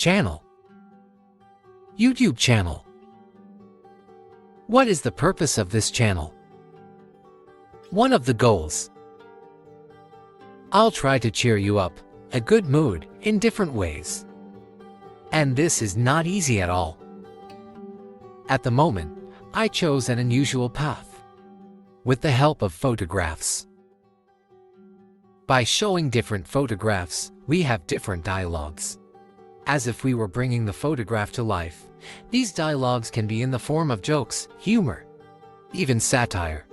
Channel. YouTube channel. What is the purpose of this channel? One of the goals. I'll try to cheer you up, a good mood, in different ways. And this is not easy at all. At the moment, I chose an unusual path. With the help of photographs. By showing different photographs, we have different dialogues. As if we were bringing the photograph to life, these dialogues can be in the form of jokes, humor, even satire.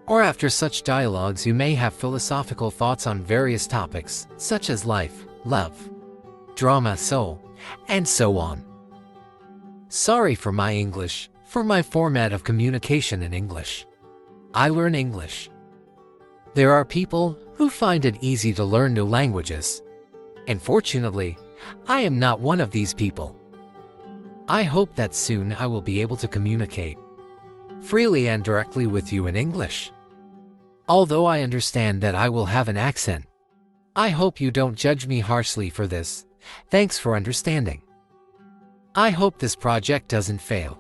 Or after such dialogues you may have philosophical thoughts on various topics, such as life, love, drama, soul, and so on. Sorry for my English, for my format of communication in English. I learn English. There are people who find it easy to learn new languages. Unfortunately, I am not one of these people. I hope that soon I will be able to communicate freely and directly with you in English. Although I understand that I will have an accent, I hope you don't judge me harshly for this. Thanks for understanding. I hope this project doesn't fail,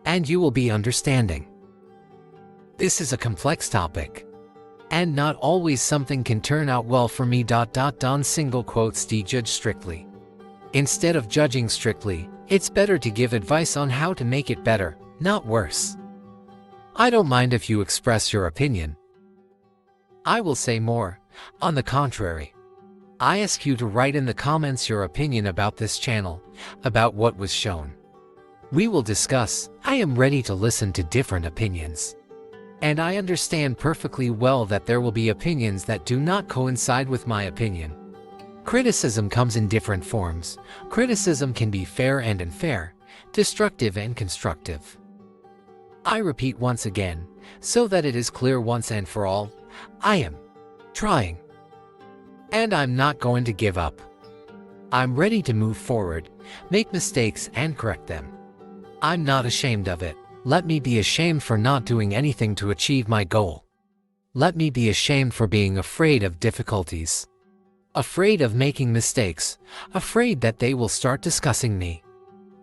and you will be understanding. This is a complex topic, and not always something can turn out well for me. Don single quotes D judge strictly. Instead of judging strictly, it's better to give advice on how to make it better, not worse. I don't mind if you express your opinion. I will say more. On the contrary, I ask you to write in the comments your opinion about this channel, about what was shown. We will discuss. I am ready to listen to different opinions. And I understand perfectly well that there will be opinions that do not coincide with my opinion. Criticism comes in different forms. Criticism can be fair and unfair, destructive and constructive. I repeat once again, so that it is clear once and for all, I am trying. And I'm not going to give up. I'm ready to move forward, make mistakes and correct them. I'm not ashamed of it. Let me be ashamed for not doing anything to achieve my goal. Let me be ashamed for being afraid of difficulties. Afraid of making mistakes, afraid that they will start discussing me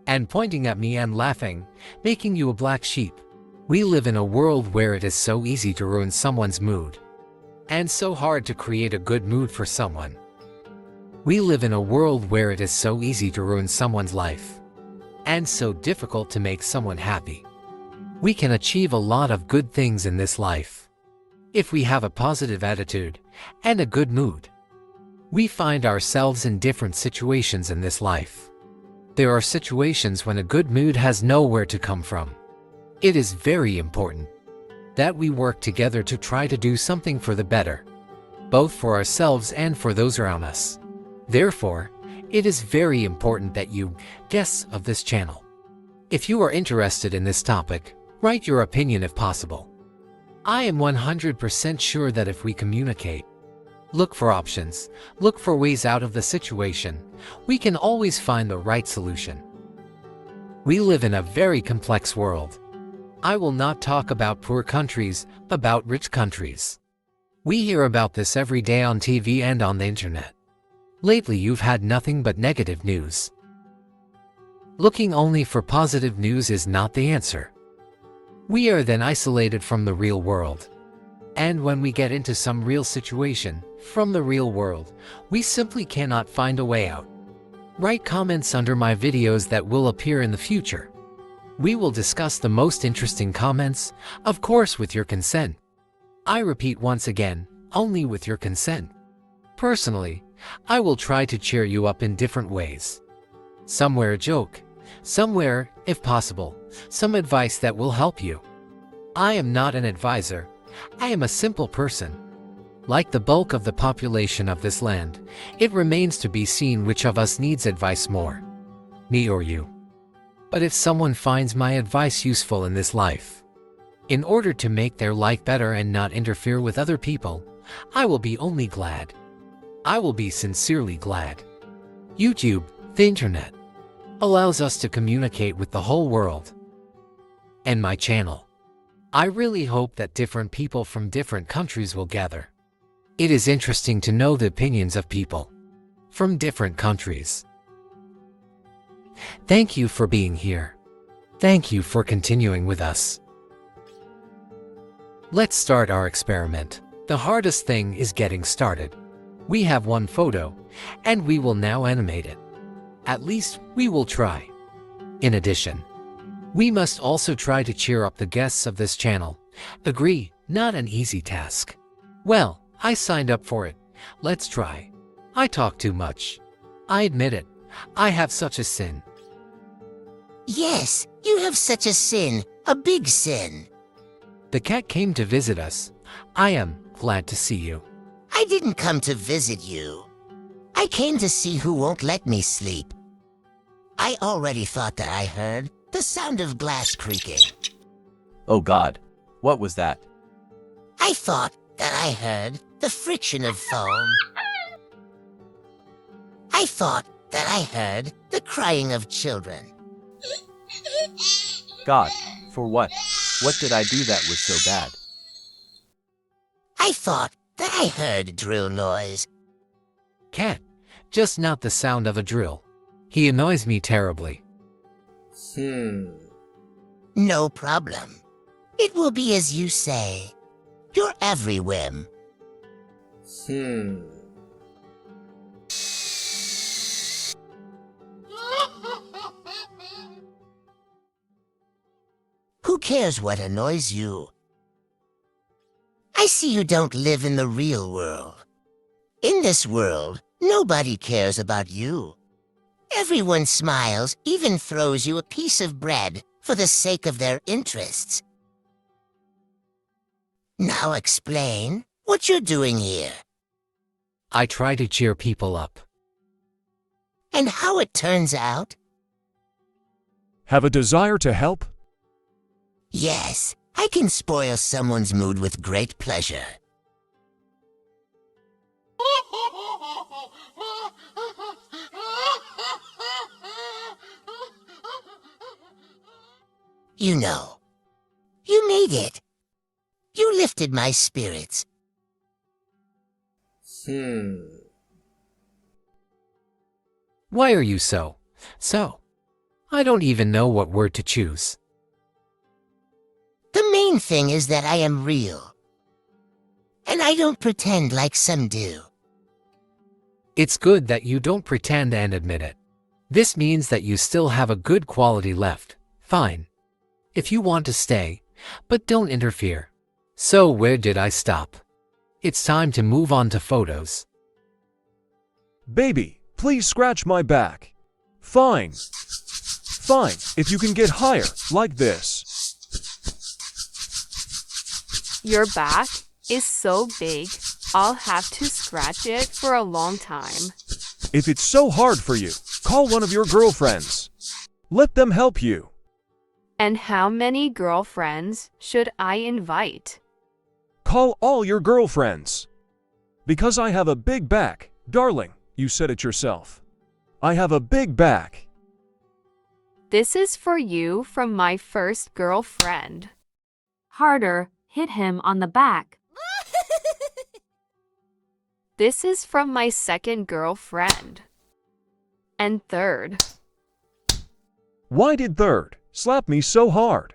and pointing at me and laughing, making you a black sheep. We live in a world where it is so easy to ruin someone's mood, and so hard to create a good mood for someone. We live in a world where it is so easy to ruin someone's life, and so difficult to make someone happy. We can achieve a lot of good things in this life if we have a positive attitude and a good mood. We find ourselves in different situations in this life. There are situations when a good mood has nowhere to come from. It is very important that we work together to try to do something for the better, both for ourselves and for those around us. Therefore, it is very important that you, guests of this channel, if you are interested in this topic, write your opinion if possible. I am 100% sure that if we communicate, look for options, look for ways out of the situation, we can always find the right solution. We live in a very complex world. I will not talk about poor countries, about rich countries. We hear about this every day on TV and on the internet. Lately you've had nothing but negative news. Looking only for positive news is not the answer. We are then isolated from the real world. And when we get into some real situation, from the real world, we simply cannot find a way out. Write comments under my videos that will appear in the future. We will discuss the most interesting comments, of course with your consent. I repeat once again, only with your consent. Personally, I will try to cheer you up in different ways. Somewhere a joke, somewhere, if possible, some advice that will help you. I am not an advisor. I am a simple person. Like the bulk of the population of this land, it remains to be seen which of us needs advice more, me or you. But if someone finds my advice useful in this life, in order to make their life better and not interfere with other people, I will be only glad. I will be sincerely glad. YouTube, the internet, allows us to communicate with the whole world. And my channel, I really hope that different people from different countries will gather. It is interesting to know the opinions of people from different countries. Thank you for being here. Thank you for continuing with us. Let's start our experiment. The hardest thing is getting started. We have one photo, and we will now animate it. At least we will try. In addition, we must also try to cheer up the guests of this channel. Agree, not an easy task. Well, I signed up for it. Let's try. I talk too much. I admit it. I have such a sin. Yes, you have such a sin, a big sin. The cat came to visit us. I am glad to see you. I didn't come to visit you. I came to see who won't let me sleep. I already thought that I heard the sound of glass creaking. Oh God, what was that? I thought that I heard the friction of foam. I thought that I heard the crying of children. God, for what? What did I do that was so bad? I thought that I heard drill noise. Cat, just not the sound of a drill. He annoys me terribly. No problem. It will be as you say. Your every whim. Who cares what annoys you? I see you don't live in the real world. In this world, nobody cares about you. Everyone smiles, even throws you a piece of bread for the sake of their interests. Now explain what you're doing here, I try to cheer people up. and how it turns out. Have a desire to help? Yes, I can spoil someone's mood with great pleasure. You know, you made it. You lifted my spirits. Why are you so? I don't even know what word to choose. The main thing is that I am real. And I don't pretend like some do. It's good that you don't pretend and admit it. This means that you still have a good quality left. Fine. If you want to stay, but don't interfere. So where did I stop? It's time to move on to photos. Baby, please scratch my back. Fine. Fine, if you can get higher, like this. Your back is so big, I'll have to scratch it for a long time. If it's so hard for you, call one of your girlfriends. Let them help you. And how many girlfriends should I invite? Call all your girlfriends. Because I have a big back, darling, you said it yourself. I have a big back. This is for you from my first girlfriend. Harder, hit him on the back. This is from my second girlfriend. And third. Why did third slap me so hard?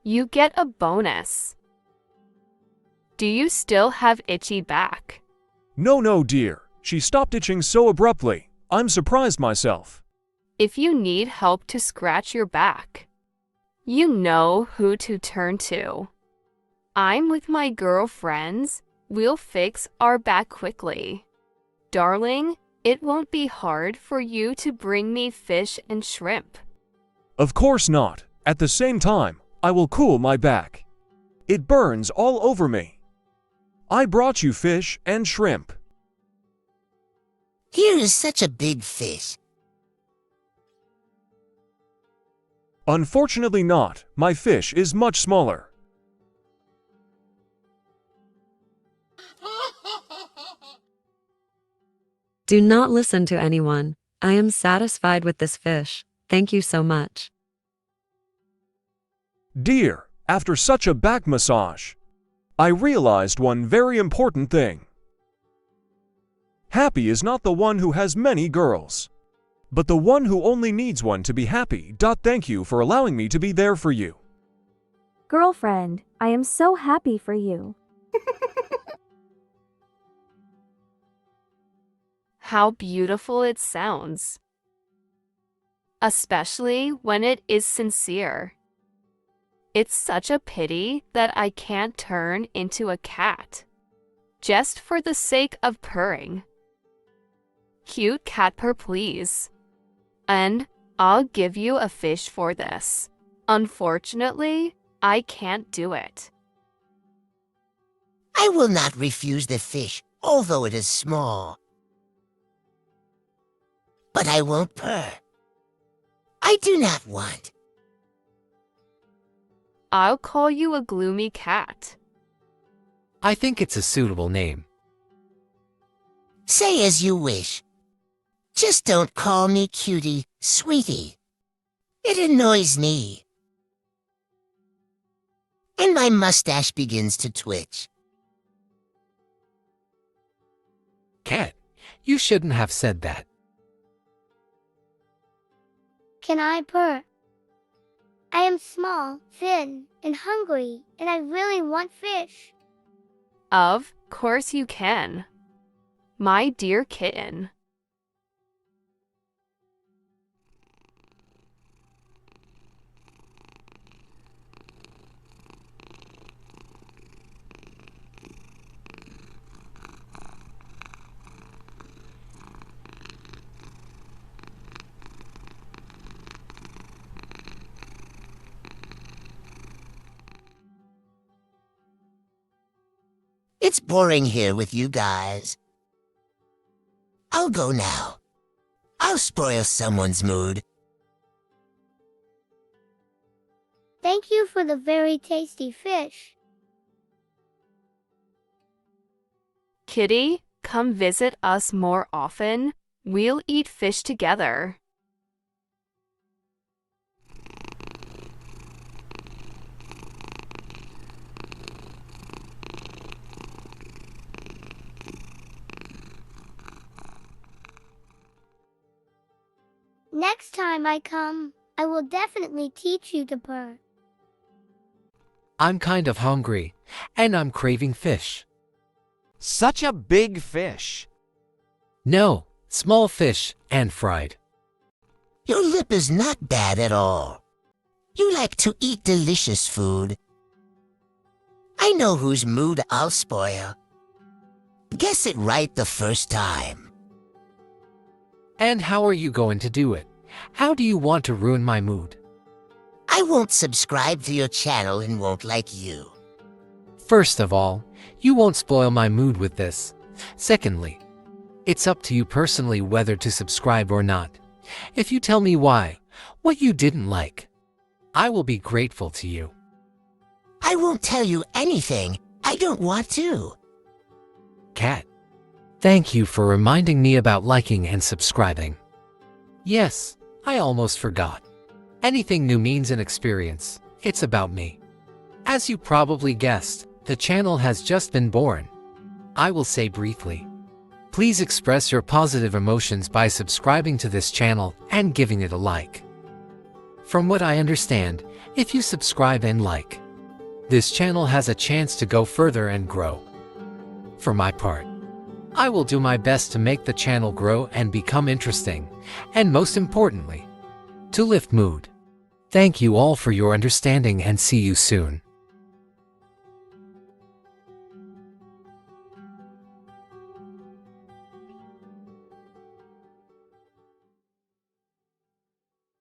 You get a bonus. Do you still have itchy back? No, dear. She stopped itching so abruptly. I'm surprised myself. If you need help to scratch your back, you know who to turn to. I'm with my girlfriends. We'll fix our back quickly. Darling, it won't be hard for you to bring me fish and shrimp. Of course not. At the same time, I will cool my back. It burns all over me. I brought you fish and shrimp. Here is such a big fish. Unfortunately not. My fish is much smaller. Do not listen to anyone. I am satisfied with this fish. Thank you so much. Dear, after such a back massage, I realized one very important thing. Happy is not the one who has many girls. but the one who only needs one to be happy. Thank you for allowing me to be there for you. Girlfriend, I am so happy for you. How beautiful it sounds. Especially when it is sincere. It's such a pity that I can't turn into a cat, just for the sake of purring. Cute cat purr, please. And I'll give you a fish for this. Unfortunately, I can't do it. I will not refuse the fish, although it is small. But I won't purr. I do not want. I'll call you a gloomy cat. I think it's a suitable name. Say as you wish. Just don't call me cutie, sweetie. It annoys me. And my mustache begins to twitch. Cat, you shouldn't have said that. Can I purr? I am small, thin, and hungry, and I really want fish. Of course you can. My dear kitten. It's boring here with you guys. I'll go now. I'll spoil someone's mood. Thank you for the very tasty fish. Kitty, come visit us more often. We'll eat fish together. Next time I come, I will definitely teach you to purr. I'm kind of hungry, and I'm craving fish. Such a big fish. No, small fish and fried. Your lip is not bad at all. You like to eat delicious food. I know whose mood I'll spoil. Guess it right the first time. And how are you going to do it? How do you want to ruin my mood? I won't subscribe to your channel and won't like you. First of all, you won't spoil my mood with this. Secondly, it's up to you personally whether to subscribe or not. If you tell me why, what you didn't like, I will be grateful to you. I won't tell you anything. I don't want to. Cat, thank you for reminding me about liking and subscribing. Yes, I almost forgot. Anything new means an experience. It's about me. As you probably guessed, the channel has just been born. I will say briefly. Please express your positive emotions by subscribing to this channel and giving it a like. From what I understand, if you subscribe and like, this channel has a chance to go further and grow. For my part, I will do my best to make the channel grow and become interesting, and most importantly, to lift mood. Thank you all for your understanding and see you soon.